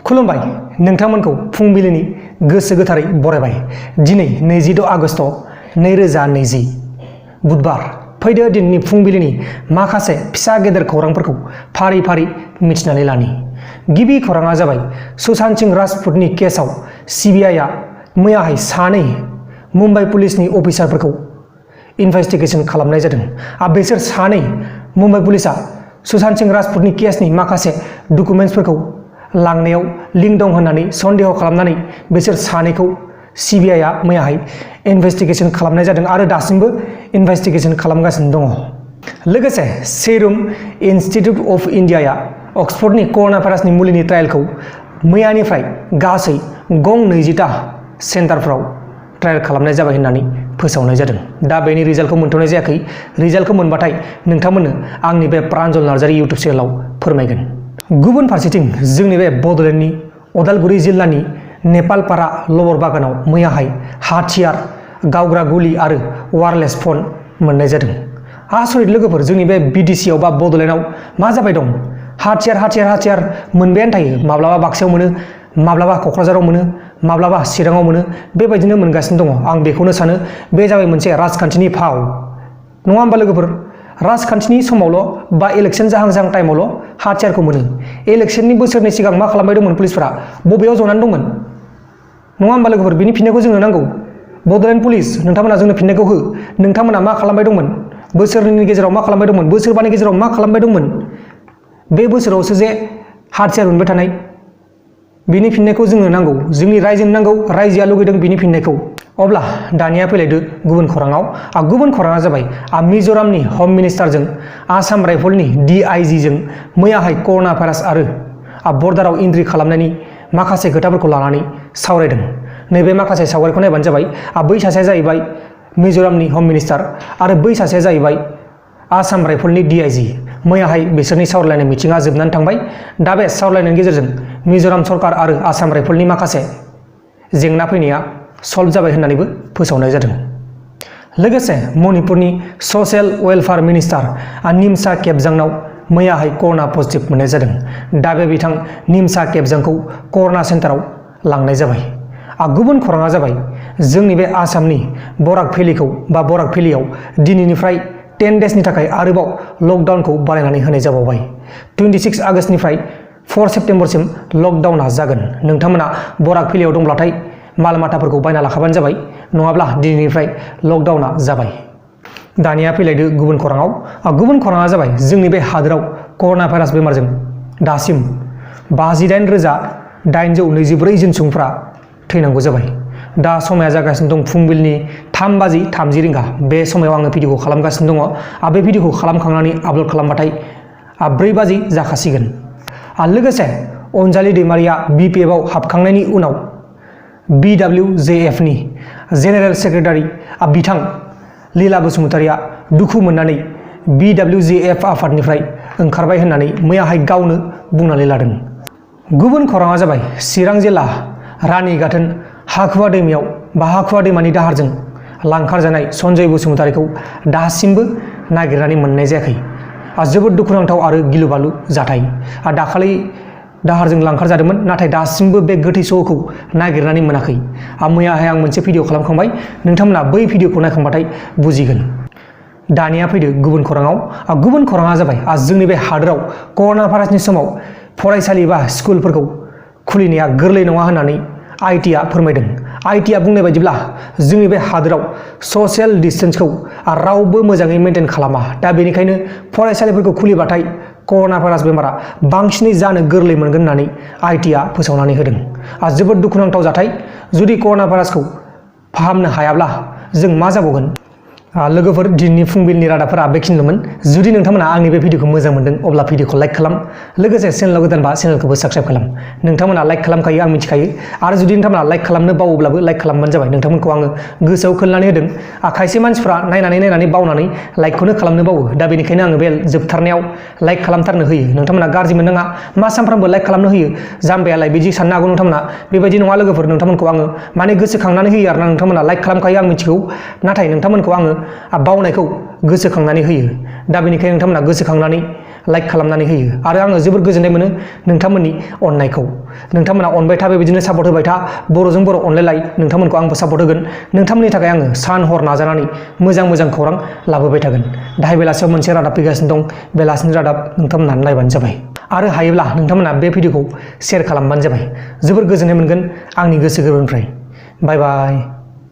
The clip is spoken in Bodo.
खुलुमबाय नोंथांमोनखौ फुंबिलिनि गोसो गोथारै बरायबाय। दिनै 22 आगस्ट 2020 बुधबार। फैदो दिनैनि फुंबिलिनि माखासे फिसा गेदेर खौरांफोरखौ फारि फारि मिथिनानै लानि। गिबि खौराङा जाबाय सुशांत सिंह राजपुतनि केसआव सीबीआईआ मैयाहाय सानै मुम्बाइ पुलिसनि अफिसारफोरखौ इनभेस्टिगेशन खालामनाय जादों। बिसोर सानै मुम्बाइ पुलिसआ सुशांत सिंह राजपुतनि केसनि माखासे डकुमेन्ट्सफोरखौ लांनायाव लिंक दं होननानै सन्देह खालामनानै बिसोर सानैखौ सीबीआईआ मैयाहाय इनभेस्टिगेशन खालामनाय जादों आरो दासिमबो इनभेस्टिगेशन खालामगासिनो दङ। लोगोसे सेरुम इन्स्टिट्युट अफ इन्डियाया अक्सफर्डनि कर'ना भाइरासनि मुलिनि ट्रायलखौ मैयानिफ्राय गासै गं 20टा सेन्टारफोराव ट्रायल खालामनाय जाबाय होननानै फोसावनाय जादों। दा बेनि रिजाल्टखौ मोनथ'नाय जायाखै। रिजाल्टखौ मोनबाथाय नोंथांमोननो आंनि बे प्रान्जल नार्जारी इउटुब चेनेलाव फोरमायगोन। गुबुन फारसेथिं जोंनि बे बड'लेण्डनि उदालगुरि जिल्लानि नेपालपारा लबर बागानाव मैयाहाय हाथियार, गावग्रा गुलि आरो वायारलेस फन मोननाय जादों। आसरित लोगोफोर, जोंनि बे बिटिसिआव बा बड'लेण्डआव मा जाबाय दं? हाथियार मोनबायानो थायो। माब्लाबा बाक्सायाव मोनो, माब्लाबा क'क्राझाराव मोनो, माब्लाबा चिराङाव मोनो, बेबायदिनो मोनगासिनो दङ। आं बेखौनो सानो बे जाबाय मोनसे राजखान्थिनि फाव, नङा होमबा लोगोफोर? राजखान्थिनि समावल' बा इलेक्सन जाहां टाइमावल' हाथियारखौ मोनो। इलेक्सननि बोसोरनै सिगां मा खालामबाय दंमोन पुलिसफोरा? बबेयाव जनानै दंमोन? नङा होमबा लोगोफोर? बिनि फिननायखौ जोंनो नांगौ। बड'लेण्ड पुलिस, नोंथांमोना जोंनो फिननायखौ हो। नोंथांमोना मा खालामबाय दंमोन? बोसोरनैनि गेजेराव मा खालामबाय दंमोन? बोसोरबानि गेजेराव मा खालामबाय दंमोन? बे बोसोरावसो जे हाथियार मोनबाय थानाय, बिनि फिननायखौ जोंनो नांगौ। जोंनि रायजोनो नांगौ, रायजोआ लुगैदों बिनि फिननायखौ। अब्ला दानिया फैलायदो गुबुन खौराङाव। गुबुन खौराङा जाबाय मिज'रामनि हम मिनिस्टारजों आसाम राइफलनि DIGजों मैयाहाय कर'ना भाइरास आरो बर्डाराव एन्ट्रि खालामनायनि माखासे खोथाफोरखौ लानानै सावरायदों। नैबे माखासे सावगारिखौ नायबानो जाबाय। बै सासेया जाहैबाय मिज'रामनि हम मिनिस्टार आरो बै सासेया जाहैबाय आसाम राइफलनि DIG। मैयाहाय बिसोरनि सावरायलायनाय मिटिङा जोबनानै थांबाय। दा बे सावरायलायनायनि गेजेरजों मिज'राम सरकार आरो आसाम राइफलनि माखासे जेंना फैनाया सल्भ जाबाय होननानैबो फोसावनाय जादों। लोगोसे मणिपुरनि ससियेल वेलफेयार मिनिस्टार निमसा खेबजांनाव मैयाहाय कर'ना पजिटिभ मोननाय जादों। दा बे बिथां निमसा खेबजांखौ कर'ना सेन्टाराव लांनाय जाबाय। गुबुन खौराङा जाबाय जोंनि बे आसामनि बराक भेलियाव दिनैनिफ्राय 10 डेजनि थाखाय आरोबाव लकडाउनखौ बारायनानै होनाय जाबावबाय। 26 आगस्तनिफ्राय 4 सेप्तेम्बरसिम लकडाउना जागोन। नोंथांमोना बराक भेलियाव दंब्लाथाय माल माथाफोरखौ बायना लाखाबानो जाबाय, नङाब्ला दिनैनिफ्राय लकडाउना जाबाय। दानिया फैलायदो गुबुन खौराङाव। गुबुन खौराङा जाबाय जोंनि बे हादोराव कर'ना भाइरास बेमारजों दासिम 58,824 जन सुबुंफ्रा थैनांगौ जाबाय। दा समाया जागासिनो दं फुंबिलिनि 3:30 बे समाव आङो भिडिअखौ खालामगासिनो दङ। बे भिडिअखौ खालामखांनानै आपल'ड खालामबाथाय 4 बाजि जाखासिगोन। लोगोसे अनजालि दैमारिया BPFआव हाबखांनायनि उनाव BWJFनि जेनेरेल सेक्रेटारि बिथां लीला बसुमतारिया दुखु मोननानै BWJF आफादनिफ्राय ओंखारबाय होननानै मैयाहाय गावनो बुंनानै लादों। गुबुन खौराङा जाबाय चिरां जिल्ला रानि गाथोन हाखुवा दैमायाव बा हाखुवा दैमानि दाहारजों लांखारजानाय सन्जय बसुमतारिखौ दासिमबो नागिरनानै मोननाय जायाखै। जोबोद दुखुनांथाव आरो गिलु-बालु जाथाय। दाखालि दाहारजों लांखार जादोंमोन, नाथाय दासिमबो बे गोथै सह'खौ नागिरनानै मोनाखै। मैयाहाय आं मोनसे भिडिअ खालामखांबाय, नोंथांमोना बै भिडिअखौ नायखांबाथाय बुजिगोन। दानिया फैदो गुबुन खौराङाव। गुबुन खौराङा जाबाय जोंनि बे हादोराव कर'ना भाइरासनि समाव फरायसालि बा स्कुलफोरखौ खुलिनाया गोरलै नङा होननानै ITआ फोरमायदों। ITआ बुंनाय बायदिब्ला जोंनि बे हादोराव ससियेल डिस्टेन्सखौ रावबो मोजाङै मेनटेन खालामा। दा बेनिखायनो फरायसालिफोरखौ खुलिबाथाय कर'ना भाइरास बेमारा बांसिनै जानो गोरलै मोनगोन होननानै ITआ फोसावनानै होदों। जोबोद दुखुनांथाव जाथाय। जुदि कर'ना भाइरासखौ फाहामनो हायाब्ला जों मा जाबावगोन? लोगोफोर, दिनैनि फुंबिलिनि रादाबफोरा बेखिनिल'मोन। जुदि नोंथांमोना आंनि बे भिडिअखौ मोजां मोनदों अब्ला भिडिअखौ लाइक खालाम। लोगोसे चेनेलाव गोदानबा चेनेलखौबो साबस्क्राइब खालाम। नोंथांमोना लाइक खालामखायो, आं मिथिखायो। आरो जुदि नोंथांमोना लाइक खालामनो बावोब्लाबो लाइक खालामबानो जाबाय। नोंथांमोनखौ आङो गोसोआव खोलनानै होदों। खायसे मानसिफ्रा नायनानै बावनानै लाइकखौनो खालामनो बावो। दा बेनिखायनो आङो बे जोबथारनायाव लाइक खालामथारनो होयो। नोंथांमोना गाज्रि मोननाङा, मा सानफ्रामबो लाइक खालामनो होयो जाम्बायालाय बिदि साननो हागौ नोंथांमोना। बेबायदि नङा लोगोफोर, नोंथांमोनखौ आङो माने गोसोखांनानै होयो आरोना। नोंथांमोना लाइक खालामखायो, आं मिथिगौ। नाथाय नोंथांमोनखौ आङो बावनायखौ गोसोखांनानै होयो। दा बेनिखायनो नोंथांमोना गोसोखांनानै लाइक खालामनानै होयो आरो आङो जोबोर गोजोननाय मोनो नोंथांमोननि अननायखौ। नोंथांमोना अनबाय था, बेबायदिनो सापर्ट होबाय था, बर'जों बर' अनलायलाय, नोंथांमोनखौ आंबो सापर्ट होगोन। नोंथांमोननि थाखाय आङो सान हर नाजानानै मोजां मोजां खौरां लाबोबाय थागोन। दाहाय बेलासियाव मोनसे रादाब फैगासिनो दं, बेलासिनि रादाब नोंथांमोना नायबानो जाबाय आरो हायोब्ला नोंथांमोना बे भिडिअखौ शेयार खालामबानो जाबाय। जोबोर गोजोननाय मोनगोन आंनि गोसो गोरबोनिफ्राय। बाय बाय।